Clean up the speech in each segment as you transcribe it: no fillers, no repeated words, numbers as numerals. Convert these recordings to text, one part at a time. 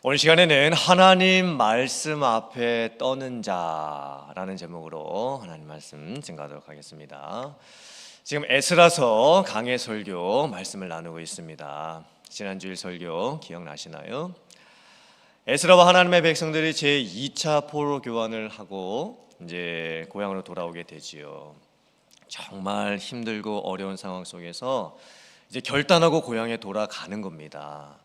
오늘 시간에는 하나님 말씀 앞에 떠는 자라는 제목으로 하나님 말씀 증거하도록 하겠습니다. 지금 에스라서 강해 설교 말씀을 나누고 있습니다. 지난주일 설교 기억나시나요? 에스라와 하나님의 백성들이 제2차 포로 교환을 하고 이제 고향으로 돌아오게 되지요. 정말 힘들고 어려운 상황 속에서 이제 결단하고 고향에 돌아가는 겁니다.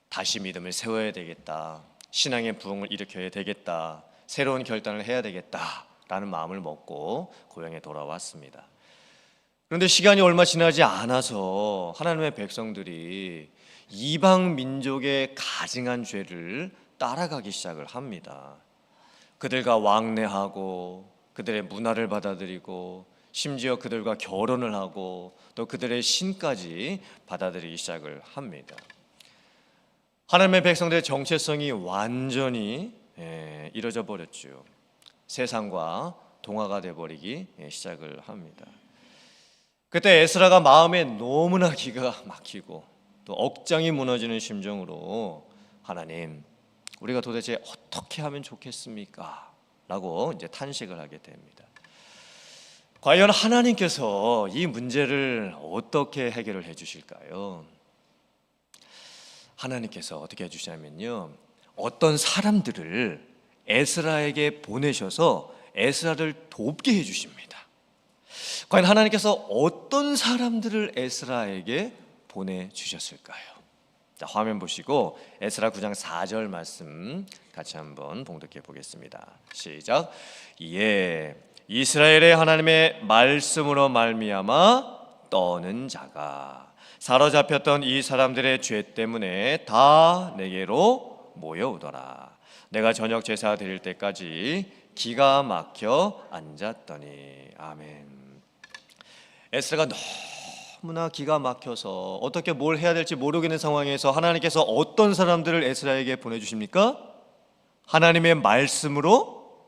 다시 믿음을 세워야 되겠다, 신앙의 부흥을 일으켜야 되겠다, 새로운 결단을 해야 되겠다라는 마음을 먹고 고향에 돌아왔습니다. 그런데 시간이 얼마 지나지 않아서 하나님의 백성들이 이방 민족의 가증한 죄를 따라가기 시작을 합니다. 그들과 왕래하고 그들의 문화를 받아들이고 심지어 그들과 결혼을 하고 또 그들의 신까지 받아들이기 시작을 합니다. 하나님의 백성들의 정체성이 완전히 이루어져 버렸죠. 세상과 동화가 되어버리기 시작을 합니다. 그때 에스라가 마음에 너무나 기가 막히고 또 억장이 무너지는 심정으로 하나님, 우리가 도대체 어떻게 하면 좋겠습니까? 라고 이제 탄식을 하게 됩니다. 과연 하나님께서 이 문제를 어떻게 해결을 해 주실까요? 하나님께서 어떻게 해주시냐면요, 어떤 사람들을 에스라에게 보내셔서 에스라를 돕게 해주십니다. 과연 하나님께서 어떤 사람들을 에스라에게 보내주셨을까요? 자, 화면 보시고 에스라 9장 4절 말씀 같이 한번 봉독해 보겠습니다. 시작. 예, 이스라엘의 하나님의 말씀으로 말미암아 떠는 자가 사로잡혔던 이 사람들의 죄 때문에 다 내게로 모여오더라. 내가 저녁 제사 드릴 때까지 기가 막혀 앉았더니. 아멘. 에스라가 너무나 기가 막혀서 어떻게 뭘 해야 될지 모르겠는 상황에서 하나님께서 어떤 사람들을 에스라에게 보내주십니까? 하나님의 말씀으로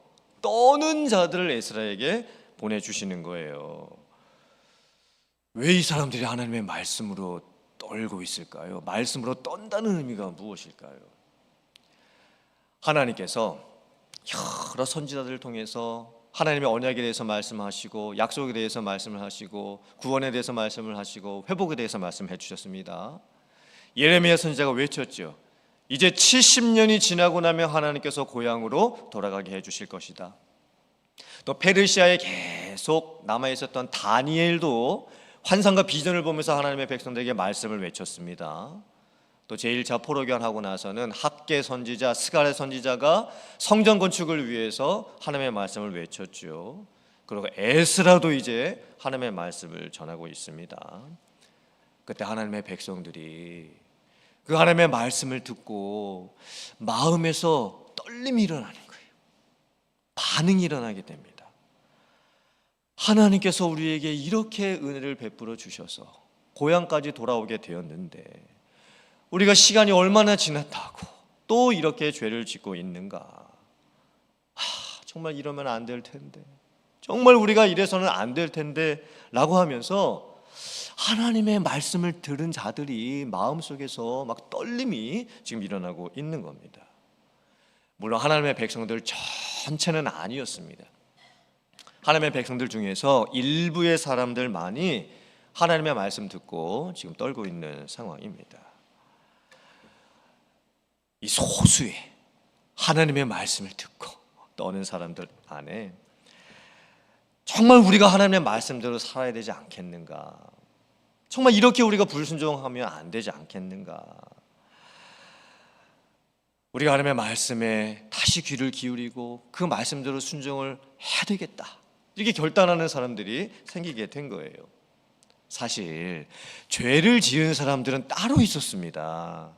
떠는 자들을 에스라에게 보내주시는 거예요. 왜 이 사람들이 하나님의 말씀으로 떨고 있을까요? 말씀으로 떤다는 의미가 무엇일까요? 하나님께서 여러 선지자들을 통해서 하나님의 언약에 대해서 말씀하시고 약속에 대해서 말씀을 하시고 구원에 대해서 말씀을 하시고 회복에 대해서 말씀해 주셨습니다. 예레미야 선지자가 외쳤죠. 이제 70년이 지나고 나면 하나님께서 고향으로 돌아가게 해 주실 것이다. 또 페르시아에 계속 남아있었던 다니엘도 환상과 비전을 보면서 하나님의 백성들에게 말씀을 외쳤습니다. 또 제1차 포로교환하고 나서는 학개 선지자, 스가랴 선지자가 성전 건축을 위해서 하나님의 말씀을 외쳤죠. 그리고 에스라도 이제 하나님의 말씀을 전하고 있습니다. 그때 하나님의 백성들이 그 하나님의 말씀을 듣고 마음에서 떨림이 일어나는 거예요. 반응이 일어나게 됩니다. 하나님께서 우리에게 이렇게 은혜를 베풀어 주셔서 고향까지 돌아오게 되었는데 우리가 시간이 얼마나 지났다고 또 이렇게 죄를 짓고 있는가? 정말 이러면 안 될 텐데, 정말 우리가 이래서는 안 될 텐데 라고 하면서 하나님의 말씀을 들은 자들이 마음속에서 막 떨림이 지금 일어나고 있는 겁니다. 물론 하나님의 백성들 전체는 아니었습니다. 하나님의 백성들 중에서 일부의 사람들만이 하나님의 말씀 듣고 지금 떨고 있는 상황입니다. 이 소수의 하나님의 말씀을 듣고 떠는 사람들 안에 정말 우리가 하나님의 말씀대로 살아야 되지 않겠는가? 정말 이렇게 우리가 불순종하면 안 되지 않겠는가? 우리가 하나님의 말씀에 다시 귀를 기울이고 그 말씀대로 순종을 해야 되겠다, 이렇게 결단하는 사람들이 생기게 된 거예요. 사실 죄를 지은 사람들은 따로 있었습니다.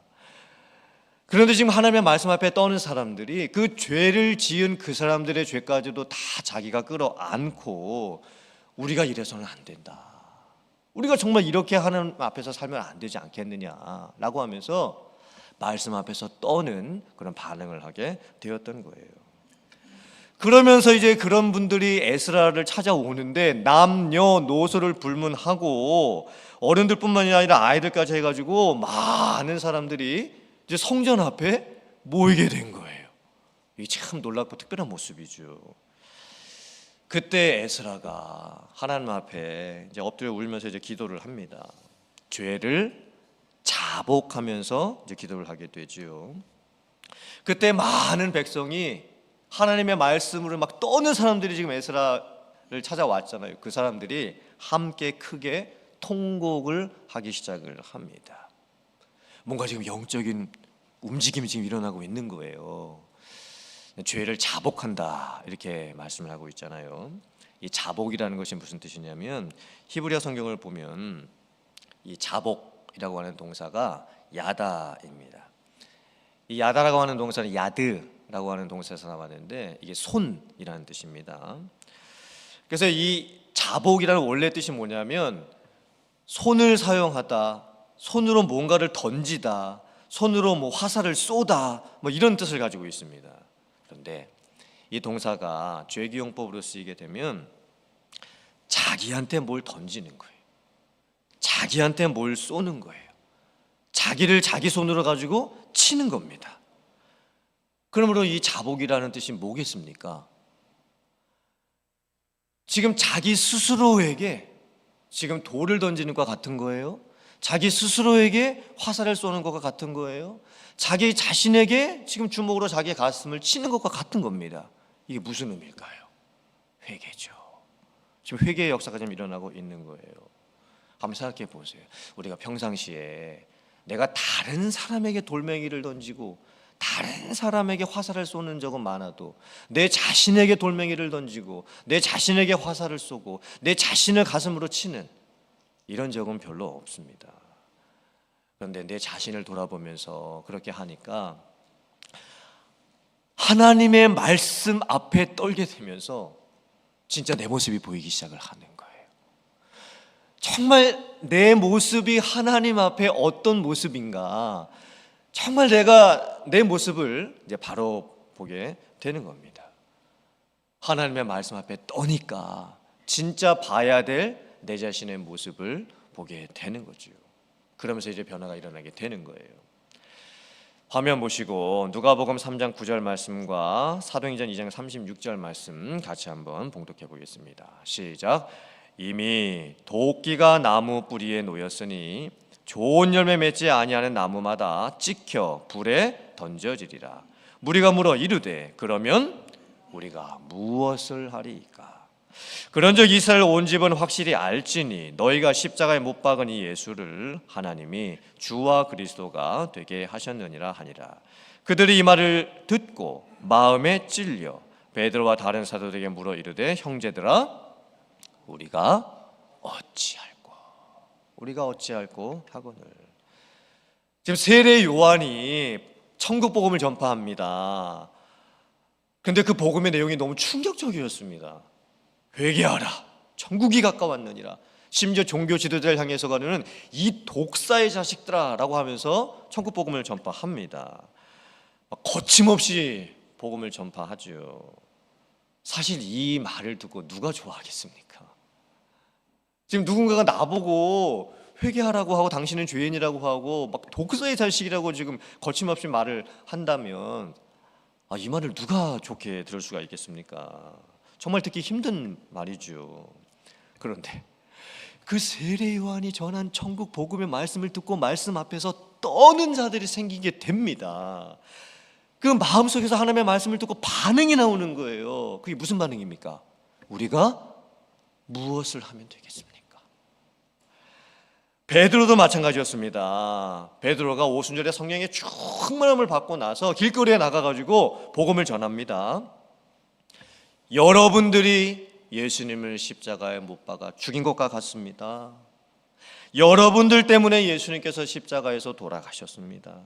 그런데 지금 하나님의 말씀 앞에 떠는 사람들이 그 죄를 지은 그 사람들의 죄까지도 다 자기가 끌어안고 우리가 이래서는 안 된다, 우리가 정말 이렇게 하나님 앞에서 살면 안 되지 않겠느냐라고 하면서 말씀 앞에서 떠는 그런 반응을 하게 되었던 거예요. 그러면서 이제 그런 분들이 에스라를 찾아오는데 남녀노소를 불문하고 어른들뿐만이 아니라 아이들까지 해가지고 많은 사람들이 이제 성전 앞에 모이게 된 거예요. 이게 참 놀랍고 특별한 모습이죠. 그때 에스라가 하나님 앞에 이제 엎드려 울면서 이제 기도를 합니다. 죄를 자복하면서 이제 기도를 하게 되지요. 그때 많은 백성이 하나님의 말씀으로 막 떠는 사람들이 지금 에스라를 찾아왔잖아요. 그 사람들이 함께 크게 통곡을 하기 시작을 합니다. 뭔가 지금 영적인 움직임이 지금 일어나고 있는 거예요. 죄를 자복한다 이렇게 말씀을 하고 있잖아요. 이 자복이라는 것이 무슨 뜻이냐면 히브리어 성경을 보면 이 자복이라고 하는 동사가 야다입니다. 이 야다라고 하는 동사는 야드라고 하는 동사에서 나왔는데 이게 손이라는 뜻입니다. 그래서 이 자복이라는 원래 뜻이 뭐냐면 손을 사용하다, 손으로 뭔가를 던지다, 손으로 뭐 화살을 쏘다 뭐 이런 뜻을 가지고 있습니다. 그런데 이 동사가 죄기용법으로 쓰이게 되면 자기한테 뭘 던지는 거예요. 자기한테 뭘 쏘는 거예요. 자기를 자기 손으로 가지고 치는 겁니다. 그러므로 이 자복이라는 뜻이 뭐겠습니까? 지금 자기 스스로에게 지금 돌을 던지는 것과 같은 거예요. 자기 스스로에게 화살을 쏘는 것과 같은 거예요. 자기 자신에게 지금 주먹으로 자기의 가슴을 치는 것과 같은 겁니다. 이게 무슨 의미일까요? 회개죠. 지금 회개의 역사가 좀 일어나고 있는 거예요. 한번 생각해 보세요. 우리가 평상시에 내가 다른 사람에게 돌멩이를 던지고 다른 사람에게 화살을 쏘는 적은 많아도 내 자신에게 돌멩이를 던지고 내 자신에게 화살을 쏘고 내 자신을 가슴으로 치는 이런 적은 별로 없습니다. 그런데 내 자신을 돌아보면서 그렇게 하니까 하나님의 말씀 앞에 떨게 되면서 진짜 내 모습이 보이기 시작을 하는 거예요. 정말 내 모습이 하나님 앞에 어떤 모습인가, 정말 내가 내 모습을 이제 바로 보게 되는 겁니다. 하나님의 말씀 앞에 떠니까 진짜 봐야 될 내 자신의 모습을 보게 되는 거죠. 그러면서 이제 변화가 일어나게 되는 거예요. 화면 보시고 누가복음 3장 9절 말씀과 사도행전 2장 36절 말씀 같이 한번 봉독해 보겠습니다. 시작. 이미 도끼가 나무 뿌리에 놓였으니 좋은 열매 맺지 아니하는 나무마다 찍혀 불에 던져지리라. 무리가 물어 이르되 그러면 우리가 무엇을 하리이까? 그런즉 이스라엘 온 집은 확실히 알지니 너희가 십자가에 못 박은 이 예수를 하나님이 주와 그리스도가 되게 하셨느니라 하니라. 그들이 이 말을 듣고 마음에 찔려 베드로와 다른 사도들에게 물어 이르되 형제들아 우리가 어찌할꼬 하거늘. 지금 세례 요한이 천국 복음을 전파합니다. 그런데 그 복음의 내용이 너무 충격적이었습니다. 회개하라, 천국이 가까웠느니라. 심지어 종교 지도자를 향해서 가는 이 독사의 자식들아 라고 하면서 천국 복음을 전파합니다. 거침없이 복음을 전파하죠. 사실 이 말을 듣고 누가 좋아하겠습니까? 지금 누군가가 나보고 회개하라고 하고 당신은 죄인이라고 하고 막 독사의 자식이라고 지금 거침없이 말을 한다면 이 말을 누가 좋게 들을 수가 있겠습니까? 정말 듣기 힘든 말이죠. 그런데 그 세례 요한이 전한 천국 복음의 말씀을 듣고 말씀 앞에서 떠는 자들이 생기게 됩니다. 그 마음속에서 하나님의 말씀을 듣고 반응이 나오는 거예요. 그게 무슨 반응입니까? 우리가 무엇을 하면 되겠습니까? 베드로도 마찬가지였습니다. 베드로가 오순절에 성령의 충만함을 받고 나서 길거리에 나가가지고 복음을 전합니다. 여러분들이 예수님을 십자가에 못 박아 죽인 것과 같습니다. 여러분들 때문에 예수님께서 십자가에서 돌아가셨습니다.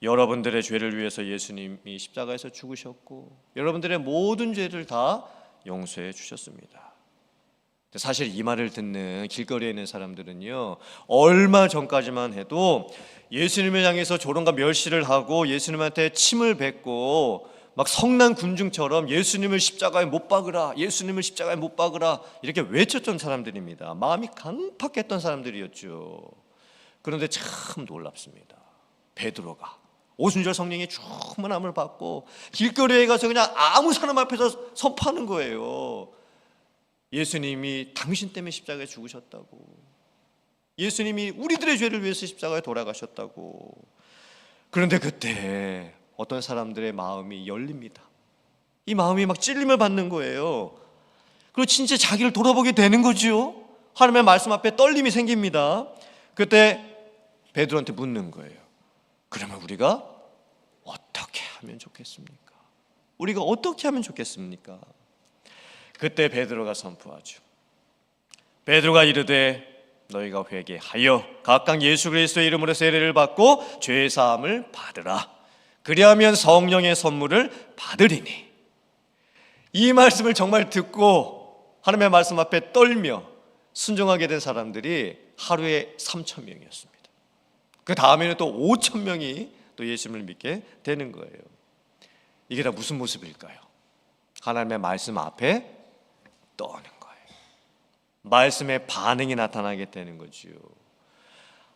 여러분들의 죄를 위해서 예수님이 십자가에서 죽으셨고 여러분들의 모든 죄를 다 용서해 주셨습니다. 사실 이 말을 듣는 길거리에 있는 사람들은요, 얼마 전까지만 해도 예수님을 향해서 조롱과 멸시를 하고 예수님한테 침을 뱉고 막 성난 군중처럼 예수님을 십자가에 못 박으라, 예수님을 십자가에 못 박으라 이렇게 외쳤던 사람들입니다. 마음이 강팍했던 사람들이었죠. 그런데 참 놀랍습니다. 베드로가 오순절 성령의 충만함을 받고 길거리에 가서 그냥 아무 사람 앞에서 선포하는 거예요. 예수님이 당신 때문에 십자가에 죽으셨다고, 예수님이 우리들의 죄를 위해서 십자가에 돌아가셨다고. 그런데 그때 어떤 사람들의 마음이 열립니다. 이 마음이 막 찔림을 받는 거예요. 그리고 진짜 자기를 돌아보게 되는 거지요. 하나님의 말씀 앞에 떨림이 생깁니다. 그때 베드로한테 묻는 거예요. 그러면 우리가 어떻게 하면 좋겠습니까? 우리가 어떻게 하면 좋겠습니까? 그때 베드로가 선포하죠. 베드로가 이르되 너희가 회개하여 각각 예수 그리스도의 이름으로 세례를 받고 죄 사함을 받으라. 그리하면 성령의 선물을 받으리니. 이 말씀을 정말 듣고 하나님의 말씀 앞에 떨며 순종하게 된 사람들이 하루에 3,000명이었습니다. 그 다음에는 또 5,000명이 또 예수님을 믿게 되는 거예요. 이게 다 무슨 모습일까요? 하나님의 말씀 앞에 떠는 거예요. 말씀의 반응이 나타나게 되는 거지요.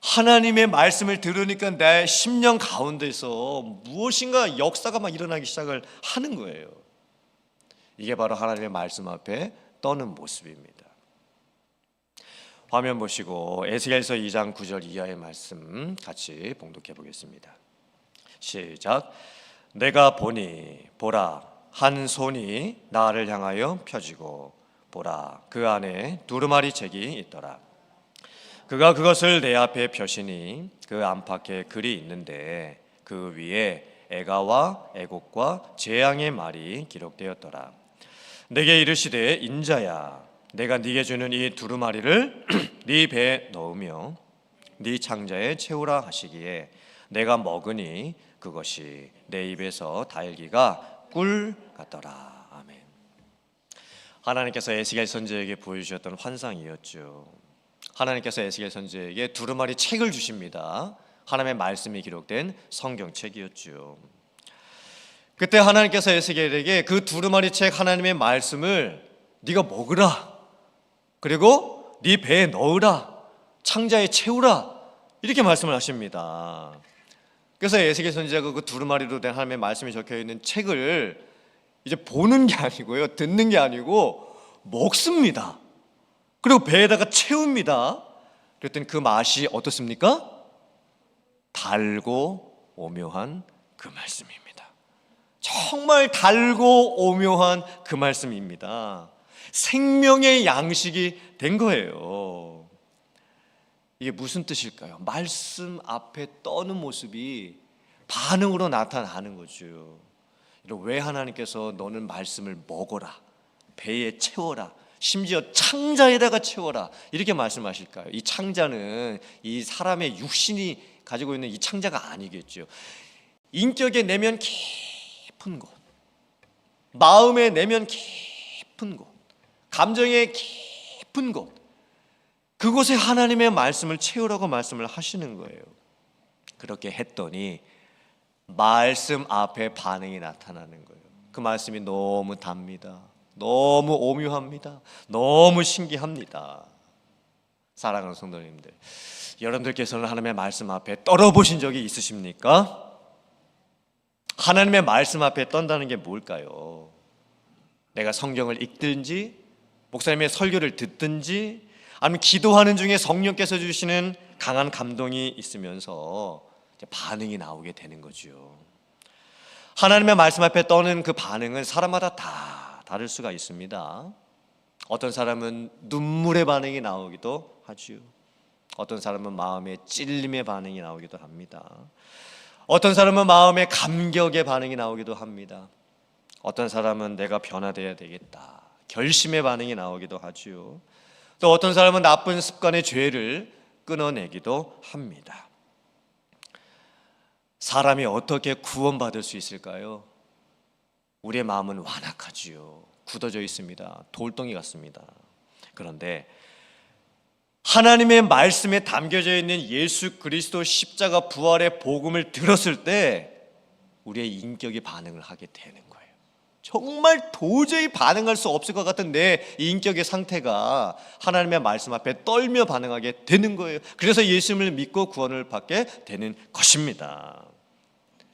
하나님의 말씀을 들으니까 내 심령 가운데서 무엇인가 역사가 막 일어나기 시작을 하는 거예요. 이게 바로 하나님의 말씀 앞에 떠는 모습입니다. 화면 보시고 에스겔서 2장 9절 이하의 말씀 같이 봉독해 보겠습니다. 시작. 내가 보니 보라 한 손이 나를 향하여 펴지고 보라 그 안에 두루마리 책이 있더라. 그가 그것을 내 앞에 펴시니 그 안팎에 글이 있는데 그 위에 애가와 애곡과 재앙의 말이 기록되었더라. 내게 이르시되 인자야 내가 네게 주는 이 두루마리를 네 배에 넣으며 네 창자에 채우라 하시기에 내가 먹으니 그것이 내 입에서 달기가 꿀 같더라. 아멘. 하나님께서 에스겔 선지자에게 보여주셨던 환상이었죠. 하나님께서 에스겔 선지자에게 두루마리 책을 주십니다. 하나님의 말씀이 기록된 성경책이었죠. 그때 하나님께서 에스겔에게 그 두루마리 책 하나님의 말씀을 네가 먹으라, 그리고 네 배에 넣으라, 창자에 채우라, 이렇게 말씀을 하십니다. 그래서 에스겔 선지자가 그 두루마리로 된 하나님의 말씀이 적혀있는 책을 이제 보는 게 아니고요, 듣는 게 아니고 먹습니다. 그리고 배에다가 채웁니다. 그랬더니 그 맛이 어떻습니까? 달고 오묘한 그 말씀입니다. 정말 달고 오묘한 그 말씀입니다. 생명의 양식이 된 거예요. 이게 무슨 뜻일까요? 말씀 앞에 떠는 모습이 반응으로 나타나는 거죠. 왜 하나님께서 너는 말씀을 먹어라, 배에 채워라, 심지어 창자에다가 채워라 이렇게 말씀하실까요? 이 창자는 이 사람의 육신이 가지고 있는 이 창자가 아니겠죠. 인격의 내면 깊은 곳, 마음의 내면 깊은 곳, 감정의 깊은 곳, 그곳에 하나님의 말씀을 채우라고 말씀을 하시는 거예요. 그렇게 했더니 말씀 앞에 반응이 나타나는 거예요. 그 말씀이 너무 답니다. 너무 오묘합니다. 너무 신기합니다. 사랑하는 성도님들, 여러분들께서는 하나님의 말씀 앞에 떨어보신 적이 있으십니까? 하나님의 말씀 앞에 떤다는 게 뭘까요? 내가 성경을 읽든지 목사님의 설교를 듣든지 아니면 기도하는 중에 성령께서 주시는 강한 감동이 있으면서 반응이 나오게 되는 거죠. 하나님의 말씀 앞에 떠는 그 반응은 사람마다 다 다를 수가 있습니다. 어떤 사람은 눈물의 반응이 나오기도 하지요. 어떤 사람은 마음의 찔림의 반응이 나오기도 합니다. 어떤 사람은 마음의 감격의 반응이 나오기도 합니다. 어떤 사람은 내가 변화되어야 되겠다, 결심의 반응이 나오기도 하지요. 또 어떤 사람은 나쁜 습관의 죄를 끊어내기도 합니다. 사람이 어떻게 구원받을 수 있을까요? 우리의 마음은 완악하지요. 굳어져 있습니다. 돌덩이 같습니다. 그런데 하나님의 말씀에 담겨져 있는 예수 그리스도 십자가 부활의 복음을 들었을 때 우리의 인격이 반응을 하게 되는 거예요. 정말 도저히 반응할 수 없을 것 같은 내 인격의 상태가 하나님의 말씀 앞에 떨며 반응하게 되는 거예요. 그래서 예수님을 믿고 구원을 받게 되는 것입니다.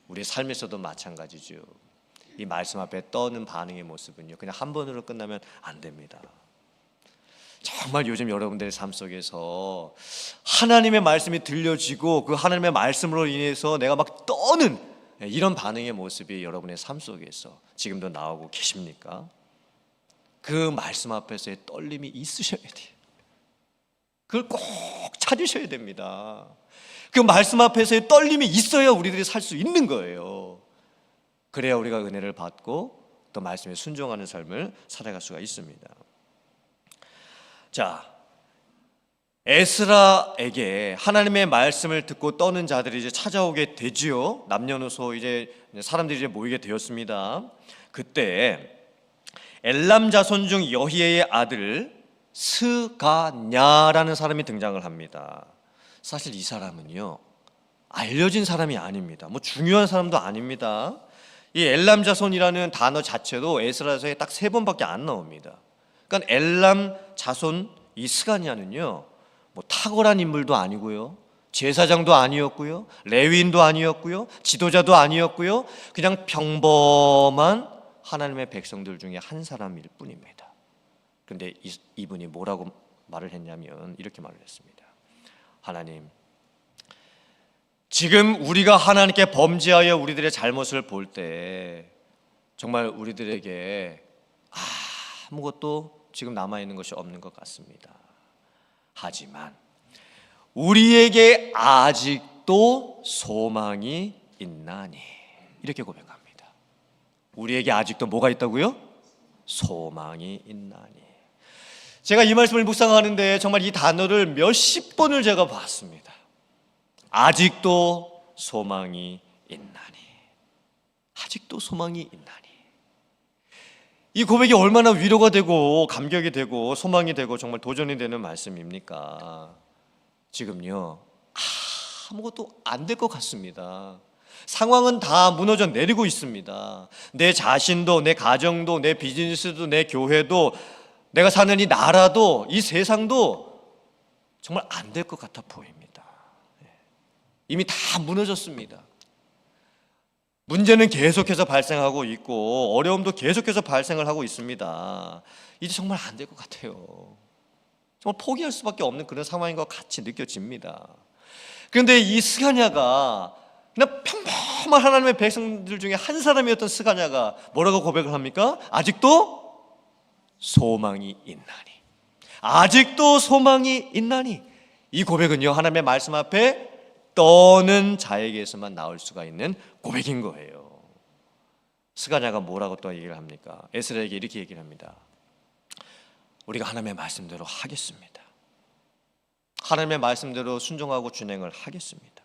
우리 삶에서도 마찬가지죠. 이 말씀 앞에 떠는 반응의 모습은요, 그냥 한 번으로 끝나면 안 됩니다. 정말 요즘 여러분들의 삶 속에서 하나님의 말씀이 들려지고 그 하나님의 말씀으로 인해서 내가 막 떠는 이런 반응의 모습이 여러분의 삶 속에서 지금도 나오고 계십니까? 그 말씀 앞에서의 떨림이 있으셔야 돼요. 그걸 꼭 찾으셔야 됩니다. 그 말씀 앞에서의 떨림이 있어야 우리들이 살 수 있는 거예요. 그래야 우리가 은혜를 받고 또 말씀에 순종하는 삶을 살아갈 수가 있습니다. 자, 에스라에게 하나님의 말씀을 듣고 떠는 자들이 이제 찾아오게 되지요. 남녀노소 이제 사람들이 이제 모이게 되었습니다. 그때 엘람 자손 중 여히야의 아들 스가냐라는 사람이 등장을 합니다. 사실 이 사람은요, 알려진 사람이 아닙니다. 뭐 중요한 사람도 아닙니다. 이 엘람 자손이라는 단어 자체도 에스라서에 딱 3번밖에 안 나옵니다. 그러니까 엘람 자손 이 스가냐는요, 뭐 탁월한 인물도 아니고요, 제사장도 아니었고요, 레위인도 아니었고요, 지도자도 아니었고요, 그냥 평범한 하나님의 백성들 중에 한 사람일 뿐입니다. 그런데 이분이 뭐라고 말을 했냐면 이렇게 말을 했습니다. 하나님, 지금 우리가 하나님께 범죄하여 우리들의 잘못을 볼 때 정말 우리들에게 아무것도 지금 남아있는 것이 없는 것 같습니다. 하지만 우리에게 아직도 소망이 있나니, 이렇게 고백합니다. 우리에게 아직도 뭐가 있다고요? 소망이 있나니. 제가 이 말씀을 묵상하는데 정말 이 단어를 몇십 번을 제가 봤습니다. 아직도 소망이 있나니, 아직도 소망이 있나니. 이 고백이 얼마나 위로가 되고 감격이 되고 소망이 되고 정말 도전이 되는 말씀입니까? 지금요, 아무것도 안 될 것 같습니다. 상황은 다 무너져 내리고 있습니다. 내 자신도, 내 가정도, 내 비즈니스도, 내 교회도, 내가 사는 이 나라도, 이 세상도 정말 안 될 것 같아 보입니다. 이미 다 무너졌습니다. 문제는 계속해서 발생하고 있고 어려움도 계속해서 발생을 하고 있습니다. 이제 정말 안 될 것 같아요. 정말 포기할 수밖에 없는 그런 상황인 것 같이 느껴집니다. 그런데 이 스가냐가 그냥 평범한 하나님의 백성들 중에 한 사람이었던 스가냐가 뭐라고 고백을 합니까? 아직도 소망이 있나니, 아직도 소망이 있나니. 이 고백은요, 하나님의 말씀 앞에 떠는 자에게서만 나올 수가 있는 고백인 거예요. 스가냐가 뭐라고 또 얘기를 합니까? 에스라에게 이렇게 얘기를 합니다. 우리가 하나님의 말씀대로 하겠습니다. 하나님의 말씀대로 순종하고 준행을 하겠습니다.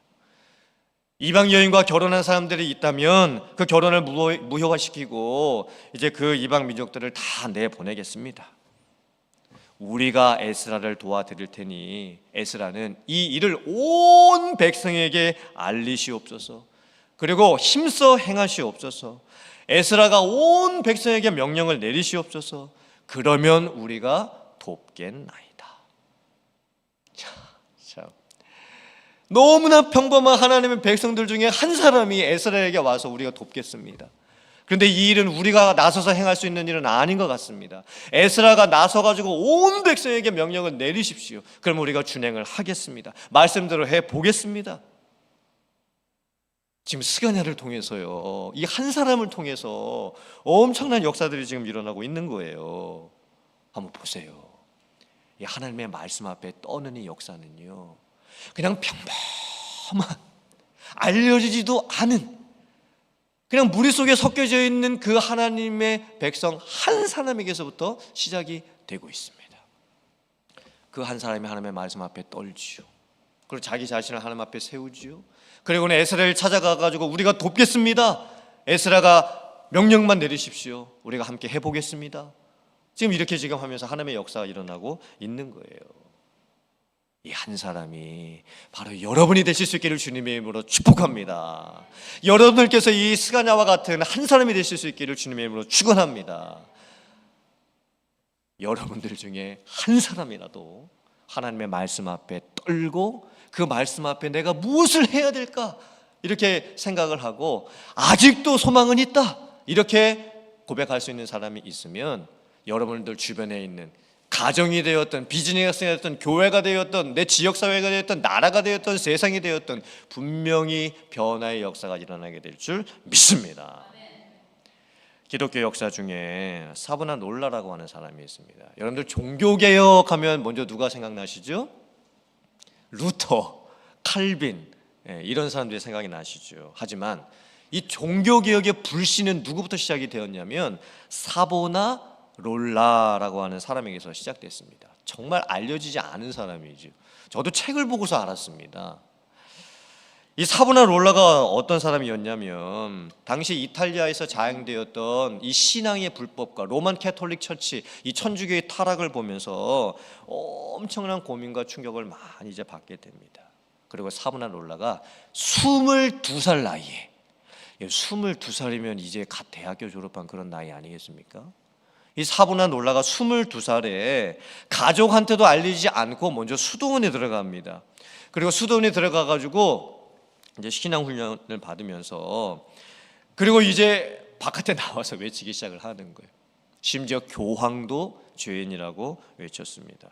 이방 여인과 결혼한 사람들이 있다면 그 결혼을 무효화시키고 이제 그 이방 민족들을 다 내보내겠습니다. 우리가 에스라를 도와드릴 테니 에스라는 이 일을 온 백성에게 알리시옵소서. 그리고 힘써 행하시옵소서. 에스라가 온 백성에게 명령을 내리시옵소서. 그러면 우리가 돕겠나이다. 참, 너무나 평범한 하나님의 백성들 중에 한 사람이 에스라에게 와서 우리가 돕겠습니다. 그런데 이 일은 우리가 나서서 행할 수 있는 일은 아닌 것 같습니다. 에스라가 나서가지고 온 백성에게 명령을 내리십시오. 그럼 우리가 준행을 하겠습니다. 말씀대로 해보겠습니다. 지금 스가냐를 통해서요, 이 한 사람을 통해서 엄청난 역사들이 지금 일어나고 있는 거예요. 한번 보세요. 이 하나님의 말씀 앞에 떠는 이 역사는요, 그냥 평범한 알려지지도 않은 그냥 무리 속에 섞여져 있는 그 하나님의 백성 한 사람에게서부터 시작이 되고 있습니다. 그 한 사람이 하나님의 말씀 앞에 떨지요. 그리고 자기 자신을 하나님 앞에 세우지요. 그리고는 에스라를 찾아가가지고 우리가 돕겠습니다. 에스라가 명령만 내리십시오. 우리가 함께 해보겠습니다. 지금 이렇게 지금 하면서 하나님의 역사가 일어나고 있는 거예요. 이 한 사람이 바로 여러분이 되실 수 있기를 주님의 이름으로 축복합니다. 여러분들께서 이 스가냐와 같은 한 사람이 되실 수 있기를 주님의 이름으로 축원합니다. 여러분들 중에 한 사람이라도 하나님의 말씀 앞에 떨고 그 말씀 앞에 내가 무엇을 해야 될까 이렇게 생각을 하고 아직도 소망은 있다 이렇게 고백할 수 있는 사람이 있으면 여러분들 주변에 있는 가정이 되었던 비즈니스가 되었던 교회가 되었던 내 지역사회가 되었던 나라가 되었던 세상이 되었던 분명히 변화의 역사가 일어나게 될 줄 믿습니다. 기독교 역사 중에 사브나 놀라라고 하는 사람이 있습니다. 여러분들 종교개혁하면 먼저 누가 생각나시죠? 루터, 칼빈 이런 사람들이 생각이 나시죠. 하지만 이 종교개혁의 불씨는 누구부터 시작이 되었냐면 사보나 롤라라고 하는 사람에게서 시작됐습니다. 정말 알려지지 않은 사람이죠. 저도 책을 보고서 알았습니다. 이 사보나 롤라가 어떤 사람이었냐면 당시 이탈리아에서 자행되었던 이 신앙의 불법과 로만 캐톨릭 처치 이 천주교의 타락을 보면서 엄청난 고민과 충격을 많이 이제 받게 됩니다. 그리고 사보나 롤라가 22살 나이에 22살이면 이제 갓 대학교 졸업한 그런 나이 아니겠습니까? 이 사보나 롤라가 22살에 가족한테도 알리지 않고 먼저 수도원에 들어갑니다. 그리고 수도원에 들어가 가지고 이제 신앙 훈련을 받으면서 그리고 이제 바깥에 나와서 외치기 시작을 하는 거예요. 심지어 교황도 죄인이라고 외쳤습니다.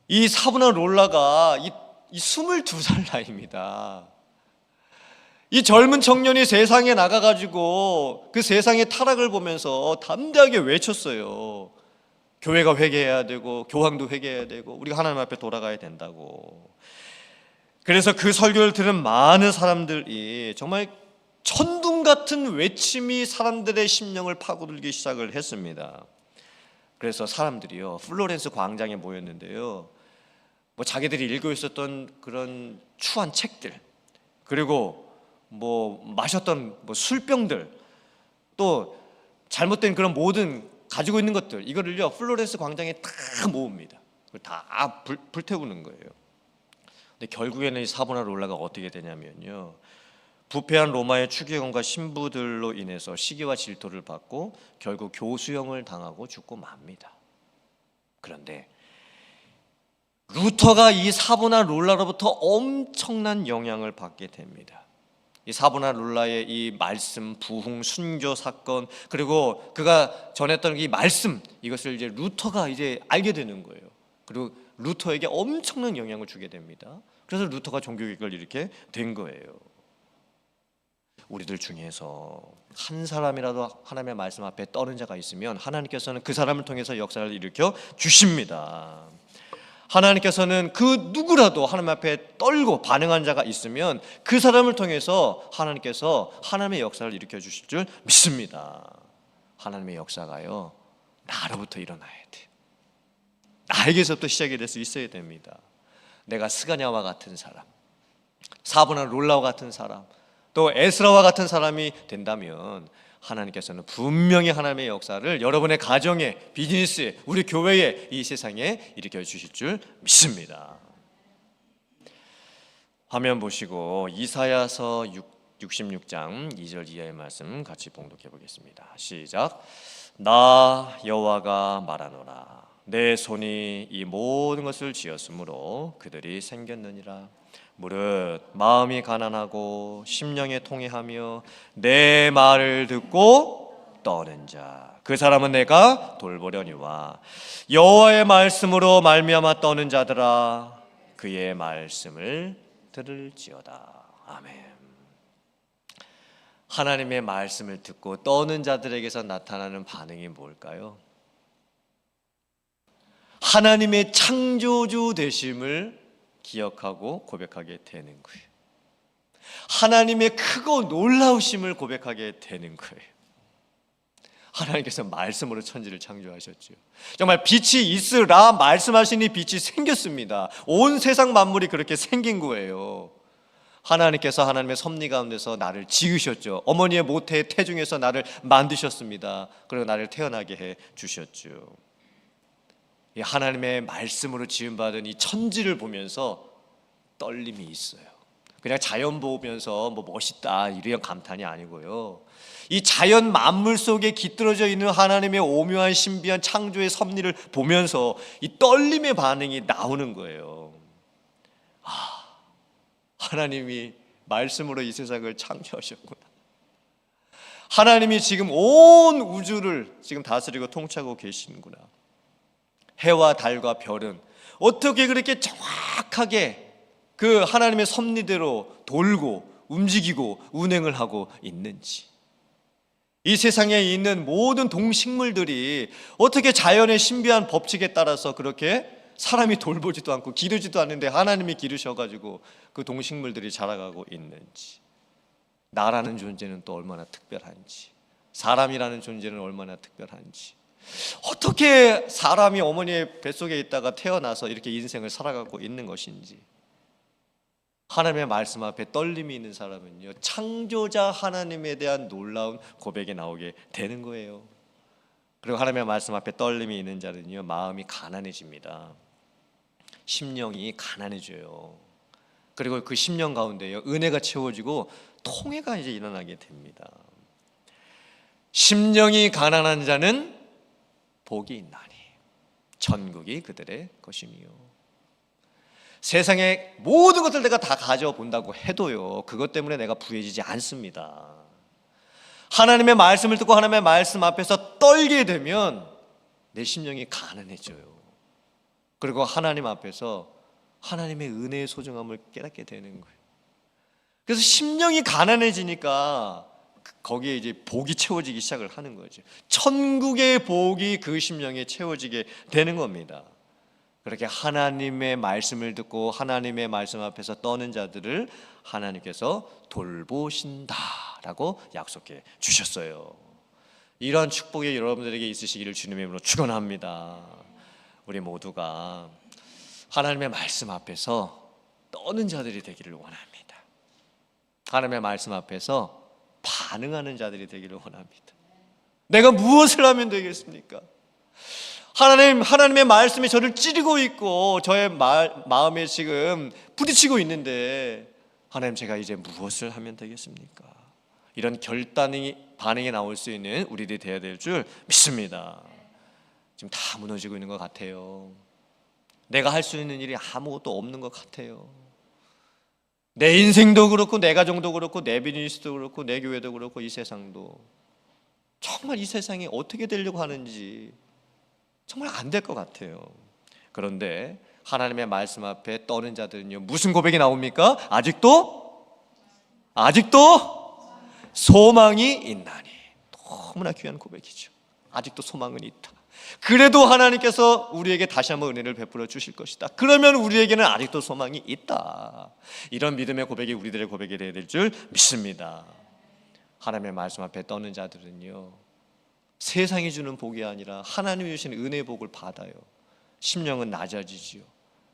이 사보나 롤라가 이 22살 나이입니다. 이 젊은 청년이 세상에 나가가지고 그 세상의 타락을 보면서 담대하게 외쳤어요. 교회가 회개해야 되고 교황도 회개해야 되고 우리가 하나님 앞에 돌아가야 된다고. 그래서 그 설교를 들은 많은 사람들이 정말 천둥 같은 외침이 사람들의 심령을 파고들기 시작을 했습니다. 그래서 사람들이요 플로렌스 광장에 모였는데요, 뭐 자기들이 읽고 있었던 그런 추한 책들, 그리고 뭐 마셨던 뭐 술병들, 또 잘못된 그런 모든 가지고 있는 것들, 이거를요 플로렌스 광장에 다 모읍니다. 그걸 다 불태우는 거예요. 근데 결국에는 이 사보나 롤라가 어떻게 되냐면요, 부패한 로마의 추기관과 신부들로 인해서 시기와 질투를 받고 결국 교수형을 당하고 죽고 맙니다. 그런데 루터가 이 사보나 롤라로부터 엄청난 영향을 받게 됩니다. 이 사보나 롤라의 이 말씀, 부흥, 순교 사건, 그리고 그가 전했던 이 말씀, 이것을 이제 루터가 이제 알게 되는 거예요. 그리고 루터에게 엄청난 영향을 주게 됩니다. 그래서 루터가 종교개혁을 이렇게 된 거예요. 우리들 중에서 한 사람이라도 하나님의 말씀 앞에 떠는 자가 있으면 하나님께서는 그 사람을 통해서 역사를 일으켜 주십니다. 하나님께서는 그 누구라도 하나님 앞에 떨고 반응한 자가 있으면 그 사람을 통해서 하나님께서 하나님의 역사를 일으켜 주실 줄 믿습니다. 하나님의 역사가요 나로부터 일어나야 돼. 나에게서부터 시작이 될 수 있어야 됩니다. 내가 스가냐와 같은 사람, 사보나 롤라와 같은 사람, 또 에스라와 같은 사람이 된다면 하나님께서는 분명히 하나님의 역사를 여러분의 가정에, 비즈니스에, 우리 교회에, 이 세상에 일으켜 주실 줄 믿습니다. 화면 보시고 이사야서 66장 2절 이하의 말씀 같이 봉독해 보겠습니다. 시작. 나 여호와가 말하노라. 내 손이 이 모든 것을 지었으므로 그들이 생겼느니라. 무릇 마음이 가난하고 심령에 통회하며 내 말을 듣고 떠는 자, 그 사람은 내가 돌보려니와 여호와의 말씀으로 말미암아 떠는 자들아, 그의 말씀을 들을지어다. 아멘. 하나님의 말씀을 듣고 떠는 자들에게서 나타나는 반응이 뭘까요? 하나님의 창조주 되심을 기억하고 고백하게 되는 거예요. 하나님의 크고 놀라우심을 고백하게 되는 거예요. 하나님께서 말씀으로 천지를 창조하셨죠. 정말 빛이 있으라 말씀하시니 빛이 생겼습니다. 온 세상 만물이 그렇게 생긴 거예요. 하나님께서 하나님의 섭리 가운데서 나를 지으셨죠. 어머니의 모태의 태중에서 나를 만드셨습니다. 그리고 나를 태어나게 해 주셨죠. 하나님의 말씀으로 지음받은 이 천지를 보면서 떨림이 있어요. 그냥 자연 보면서 뭐 멋있다 이런 감탄이 아니고요, 이 자연 만물 속에 깃들어져 있는 하나님의 오묘한 신비한 창조의 섭리를 보면서 이 떨림의 반응이 나오는 거예요. 하나님이 말씀으로 이 세상을 창조하셨구나. 하나님이 지금 온 우주를 지금 다스리고 통치하고 계시는구나. 해와 달과 별은 어떻게 그렇게 정확하게 그 하나님의 섭리대로 돌고 움직이고 운행을 하고 있는지, 이 세상에 있는 모든 동식물들이 어떻게 자연의 신비한 법칙에 따라서 그렇게 사람이 돌보지도 않고 기르지도 않는데 하나님이 기르셔가지고 그 동식물들이 자라가고 있는지, 나라는 존재는 또 얼마나 특별한지, 사람이라는 존재는 얼마나 특별한지, 어떻게 사람이 어머니의 뱃속에 있다가 태어나서 이렇게 인생을 살아가고 있는 것인지, 하나님의 말씀 앞에 떨림이 있는 사람은요, 창조자 하나님에 대한 놀라운 고백이 나오게 되는 거예요. 그리고 하나님의 말씀 앞에 떨림이 있는 자는요, 마음이 가난해집니다. 심령이 가난해져요. 그리고 그 심령 가운데요, 은혜가 채워지고 통회가 이제 일어나게 됩니다. 심령이 가난한 자는 복이 있나니 천국이 그들의 것이니요. 세상의 모든 것들 내가 다 가져본다고 해도요, 그것 때문에 내가 부해지지 않습니다. 하나님의 말씀을 듣고 하나님의 말씀 앞에서 떨게 되면 내 심령이 가난해져요. 그리고 하나님 앞에서 하나님의 은혜의 소중함을 깨닫게 되는 거예요. 그래서 심령이 가난해지니까 거기에 이제 복이 채워지기 시작을 하는 거죠. 천국의 복이 그 심령에 채워지게 되는 겁니다. 그렇게 하나님의 말씀을 듣고 하나님의 말씀 앞에서 떠는 자들을 하나님께서 돌보신다라고 약속해 주셨어요. 이러한 축복이 여러분들에게 있으시기를 주님의 이름으로 축원합니다. 우리 모두가 하나님의 말씀 앞에서 떠는 자들이 되기를 원합니다. 하나님의 말씀 앞에서 반응하는 자들이 되기를 원합니다. 내가 무엇을 하면 되겠습니까? 하나님의 말씀이 저를 찌르고 있고 저의 마음에 지금 부딪히고 있는데, 하나님, 제가 이제 무엇을 하면 되겠습니까? 이런 반응이 나올 수 있는 우리들이 되어야 될 줄 믿습니다. 지금 다 무너지고 있는 것 같아요. 내가 할 수 있는 일이 아무것도 없는 것 같아요. 내 인생도 그렇고 내 가정도 그렇고 내 비즈니스도 그렇고 내 교회도 그렇고 이 세상도, 정말 이 세상이 어떻게 되려고 하는지 정말 안 될 것 같아요. 그런데 하나님의 말씀 앞에 떠는 자들은요, 무슨 고백이 나옵니까? 아직도 소망이 있나니. 너무나 귀한 고백이죠. 아직도 소망은 있다. 그래도 하나님께서 우리에게 다시 한번 은혜를 베풀어 주실 것이다. 그러면 우리에게는 아직도 소망이 있다. 이런 믿음의 고백이 우리들의 고백이 되어야 될 줄 믿습니다. 하나님의 말씀 앞에 떠는 자들은요, 세상이 주는 복이 아니라 하나님이 주시는 은혜의 복을 받아요. 심령은 낮아지지요.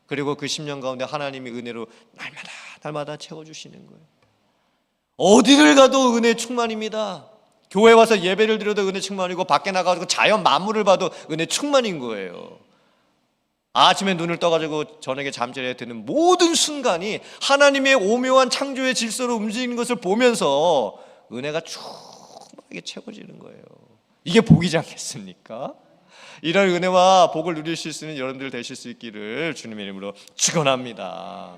그리고 그 심령 가운데 하나님이 은혜로 날마다 채워주시는 거예요. 어디를 가도 은혜 충만입니다. 교회 와서 예배를 드려도 은혜 충만이고, 밖에 나가서 자연 만물을 봐도 은혜 충만인 거예요. 아침에 눈을 떠가지고 저녁에 잠자리에 드는 모든 순간이 하나님의 오묘한 창조의 질서로 움직이는 것을 보면서 은혜가 충만하게 채워지는 거예요. 이게 복이지 않겠습니까? 이런 은혜와 복을 누리실 수 있는 여러분들 되실 수 있기를 주님의 이름으로 축원합니다.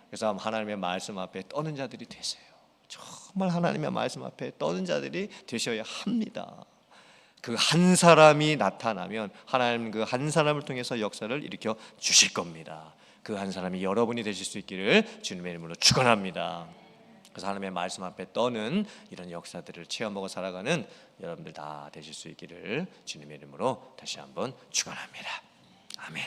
그래서 하나님의 말씀 앞에 떠는 자들이 되세요. 정말 하나님의 말씀 앞에 떠는 자들이 되셔야 합니다. 그 한 사람이 나타나면 하나님은 그 한 사람을 통해서 역사를 일으켜 주실 겁니다. 그 한 사람이 여러분이 되실 수 있기를 주님의 이름으로 축원합니다. 그래서 하나님의 말씀 앞에 떠는 이런 역사들을 체험하고 살아가는 여러분들 다 되실 수 있기를 주님의 이름으로 다시 한번 축원합니다. 아멘.